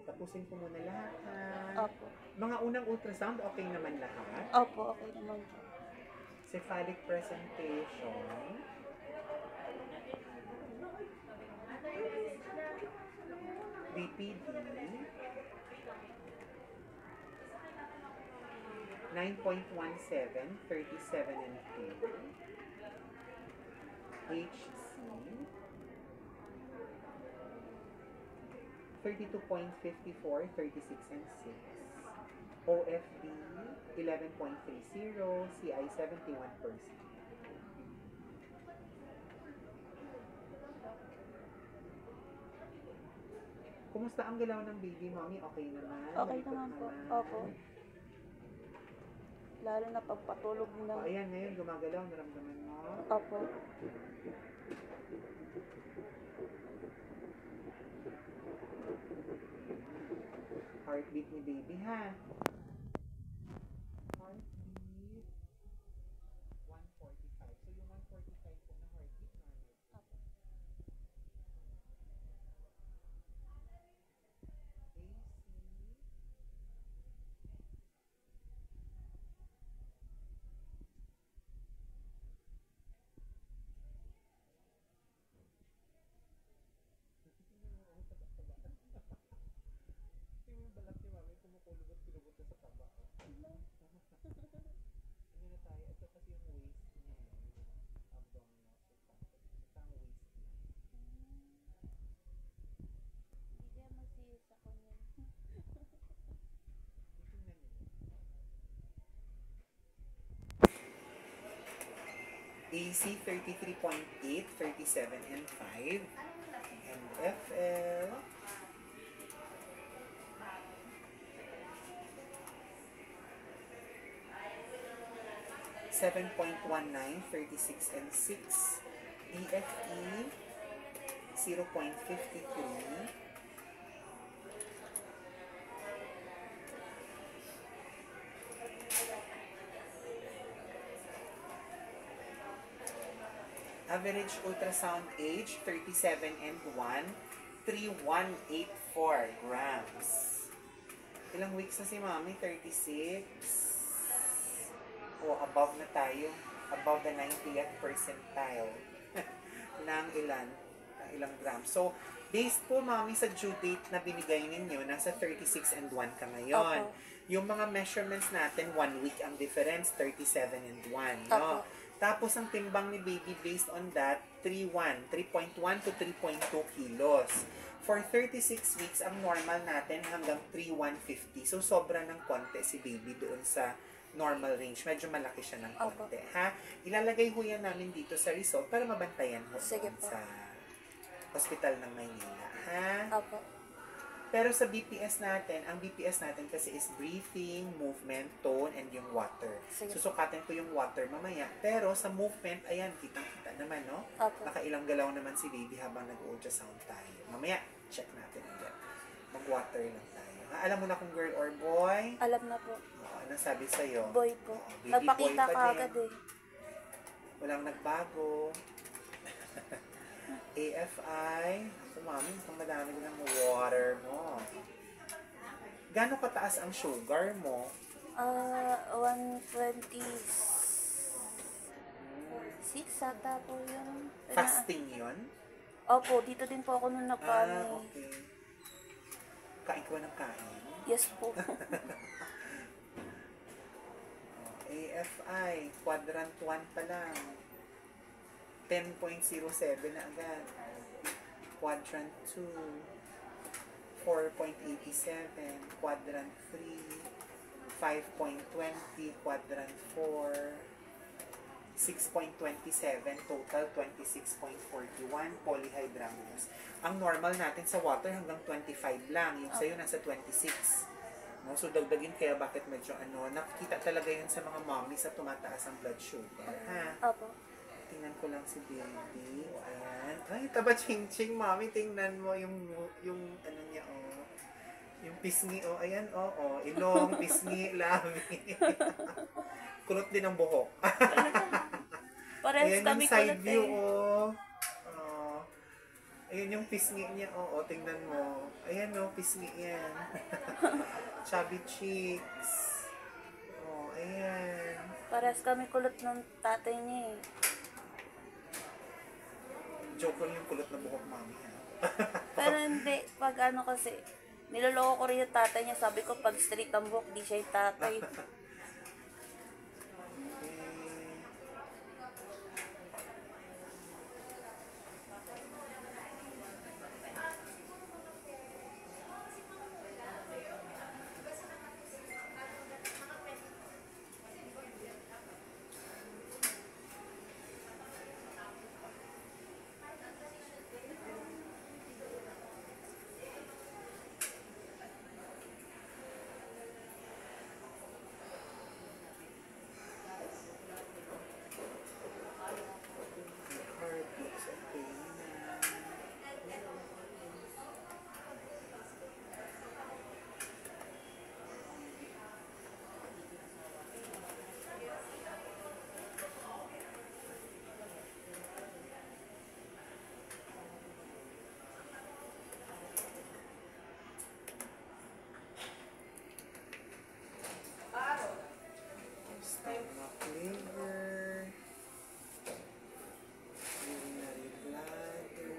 tapusin ko muna lahat, ha? Opo. Mga unang ultrasound, okay naman lahat? Opo, okay naman po. Cephalic presentation. BPD. 9.17, 37 and 2. HC. 32.54, 36 and 6. OFD 11.30, CI 71%. Kumusta ang galaw ng baby, mommy? Okay naman? Okay Malikot naman po. naman? Opo. Lalo na pagpatulog na. O, ayan, ngayon gumagalaw, naramdaman mo? Opo. Heartbeat ni baby, ha? Heartbeat 145. So yung 145 po na heartbeat, normal. Opo. AC 'Kilubot na sa taba. Ano na tayo? Ito kasi yung waist niya, yung abdominal circumference. Ito ang waist niya. Hindi kaya magsiyos ako niyan. Tingnan niyo. AC 33.8, 37 and 5. And FL 7.19, 36 and 6. EFE 0.53. Average ultrasound age 37 and 1, 3184 grams. Ilang weeks na si Mami? 36. O, above na tayo. Above the 90th percentile. ng ilang grams. So, based po, Mami, sa due date na binigay ninyo, nasa 36 and 1 ka ngayon. Opo. Yung mga measurements natin, 1 week ang difference, 37 and 1. No? Opo. Tapos, ang timbang ni baby based on that, 3.1 to 3.2 kilos. For 36 weeks, ang normal natin hanggang 3,150. So, sobra ng konti si baby doon sa normal range. Medyo malaki siya ng konti. Opo. Ha? Ilalagay ho yan namin dito sa result para mabantayan ho Sige doon po. sa hospital ng Maynila. Ha? Opo. Pero sa BPS natin, ang BPS natin kasi is breathing, movement, tone, and yung water. Sige. Susukatin ko yung water mamaya. Pero sa movement, ayan, kitang-kita naman, no? Opo. Nakailang galaw naman si baby habang nag-ultrasound tayo. Mamaya, check natin ulit. Mag-water lang tayo. Ha? Alam mo na kung girl or boy? Alam na po. Anong sabi sa'yo? Boy po. Baby Nagpakita boy ka din. agad eh. Walang nagbago. AFI. Ako, mami, mukhang madami din ang water mo. Gano'ng kataas ang sugar mo? 126 ata po yun. Fasting yun? Opo, dito din po ako nung napano. Okay. Kain ko ng kain? Yes po. AFI, quadrant 1 pa lang. 10.07 na agad. Quadrant 2, 4.87. Quadrant 3, 5.20. Quadrant 4, 6.27. Total 26.41. Polyhydramnios. Ang normal natin sa water hanggang 25 lang. Yung sa'yo nasa 26. No? So, dagdagin kaya bakit medyo nakikita talaga yun sa mga mommy sa tumataas ang blood sugar. Ha? Opo. Tingnan ko lang si baby. O, ayan. Ay, taba ching-ching, mommy. Tingnan mo yung ano niya, oh. Yung pisngi, oh. Ayan, oh, oh. Ilong, pisngi, labi. Kulot din ang buhok. Parehas Ayan kami yung side kulot view, eh. oh. Oh. Ayun yung pisngi niya. Oo, tingnan mo. Ayan o, pisngi yan. Chubby cheeks. Oh, ayan. Parehas kami kulot ng tatay niya eh. Joke lang yung kulot na buhok, mami. Ha? Pero hindi, pag ano kasi, niloloko ko rin yung tatay niya. Sabi ko, pag straight ang buhok, di siya yung tatay. Heart looks okay na. Stomach liver. Urinary bladder.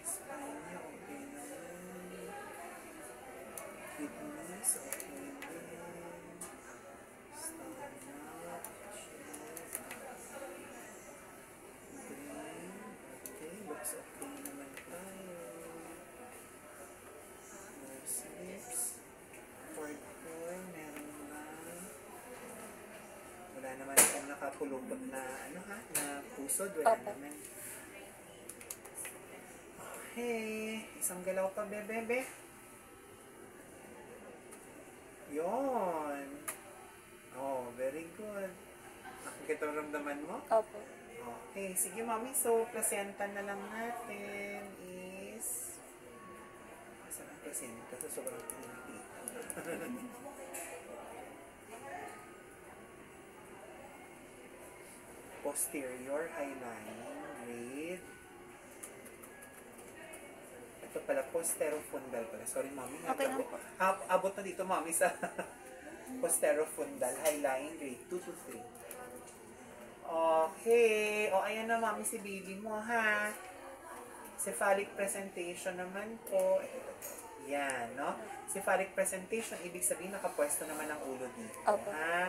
Spine niya okay naman. Kidneys okay din. Stomach, chest, brain. Okay, looks okay naman tayo. Nose, lips. Fourth floor, meron lang. Wala naman akong nakapulupot na ano ha, na pusod. Wala Opo. naman. Okay, isang galaw pa, bebe. Yon. Oh, very good. Nakikita ang ramdaman mo? Opo. Okay, sige mami. So, placenta na lang natin is... Saan ang placenta? So, sobrang pinipit. Posterior highline grade. Ito pala, posterofundal pala. Sorry, mami. Okay lang po. Abot na dito, mami, sa posterofundal highline grade 2 to 3. Okay. O, ayan na, mami, si baby mo, ha? Cephalic presentation naman po. Yan, no? Cephalic presentation, ibig sabihin, nakapwesto naman ang ulo dito. Opo. Ha?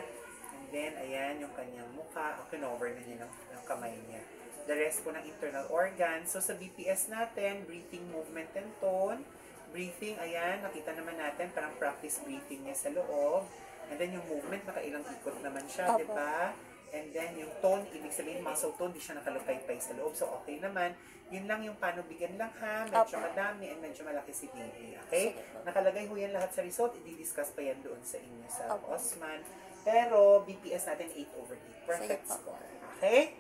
And then, ayan, yung kanyang mukha. O, kinover na niya ng kamay niya. The rest po ng internal organs. So, sa BPS natin, breathing, movement, and tone. Breathing, ayan, nakita naman natin, parang practice breathing niya sa loob. And then, yung movement, nakailang ikot naman siya, Opo. di ba? And then, yung tone, ibig sabihin, muscle tone, di siya nakalupay-pay sa loob. So, okay naman. Yun lang yung paano bigyan lang, ha? Medyo Opo. madami and medyo malaki si baby. Okay? Sige po. Nakalagay ho yan lahat sa result. I-discuss pa yan doon sa inyo sa Opo. Osman. Pero, BPS natin 8/8. Perfect Sige po. score. Okay?